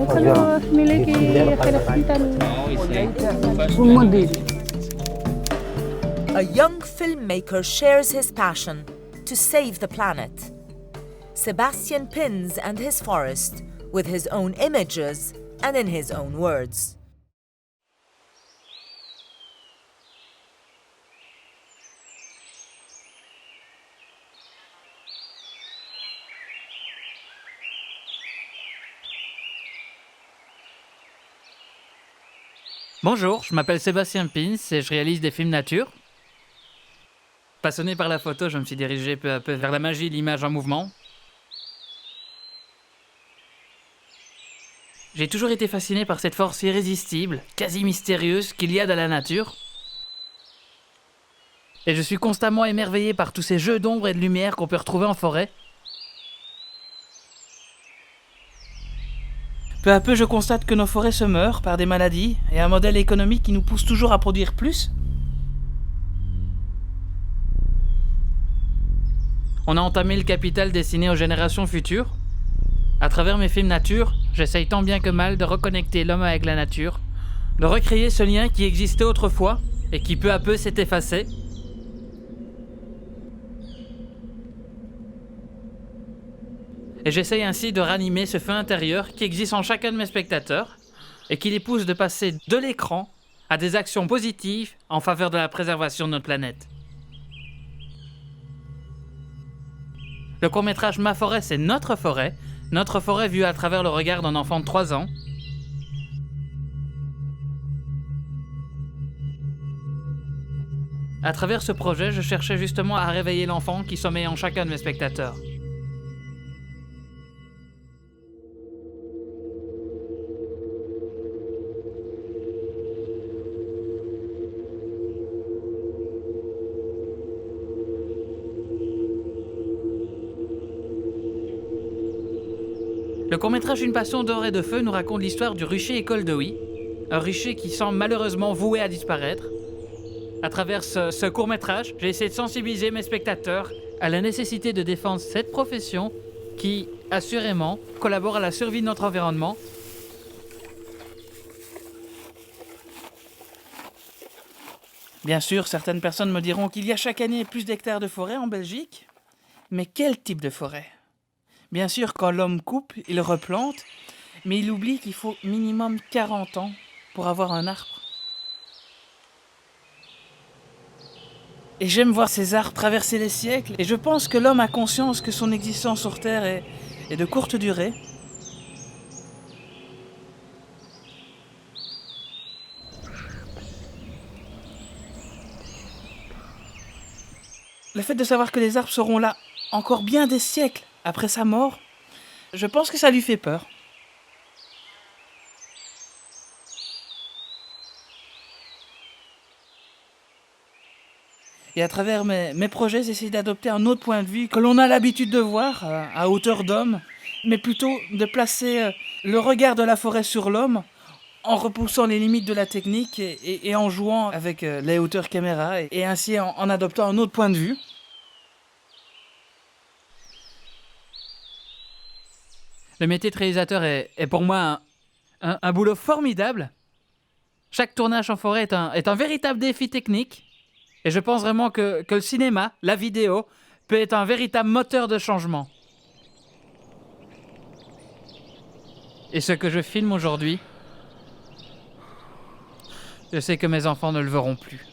kalau memiliki kreativitas A young filmmaker shares his passion to save the planet. Sebastian Pins and his forest with his own images and in his own words. Bonjour, je m'appelle Sébastien Pins et je réalise des films nature. Passionné par la photo, je me suis dirigé peu à peu vers la magie de l'image en mouvement. J'ai toujours été fasciné par cette force irrésistible, quasi mystérieuse qu'il y a dans la nature. Et je suis constamment émerveillé par tous ces jeux d'ombre et de lumière qu'on peut retrouver en forêt. Peu à peu, je constate que nos forêts se meurent par des maladies et un modèle économique qui nous pousse toujours à produire plus. On a entamé le capital destiné aux générations futures. À travers mes films nature, j'essaye tant bien que mal de reconnecter l'homme avec la nature, de recréer ce lien qui existait autrefois et qui peu à peu s'est effacé. Et j'essaye ainsi de ranimer ce feu intérieur qui existe en chacun de mes spectateurs et qui les pousse de passer de l'écran à des actions positives en faveur de la préservation de notre planète. Le court-métrage Ma forêt, c'est notre forêt vue à travers le regard d'un enfant de 3 ans. À travers ce projet, je cherchais justement à réveiller l'enfant qui sommeille en chacun de mes spectateurs. Le court-métrage Une passion d'or et de feu nous raconte l'histoire du rucher École de Huy, un rucher qui semble malheureusement voué à disparaître. À travers ce court-métrage, j'ai essayé de sensibiliser mes spectateurs à la nécessité de défendre cette profession qui, assurément, collabore à la survie de notre environnement. Bien sûr, certaines personnes me diront qu'il y a chaque année plus d'hectares de forêt en Belgique. Mais quel type de forêt ? Bien sûr, quand l'homme coupe, il replante, mais il oublie qu'il faut minimum 40 ans pour avoir un arbre. Et j'aime voir ces arbres traverser les siècles, et je pense que l'homme a conscience que son existence sur Terre est de courte durée. Le fait de savoir que les arbres seront là encore bien des siècles après sa mort, je pense que ça lui fait peur. Et à travers mes projets, j'essaie d'adopter un autre point de vue que l'on a l'habitude de voir à hauteur d'homme, mais plutôt de placer le regard de la forêt sur l'homme en repoussant les limites de la technique et en jouant avec les hauteurs caméra et ainsi en adoptant un autre point de vue. Le métier de réalisateur est pour moi un boulot formidable. Chaque tournage en forêt est un véritable défi technique. Et je pense vraiment que le cinéma, la vidéo, peut être un véritable moteur de changement. Et ce que je filme aujourd'hui, je sais que mes enfants ne le verront plus.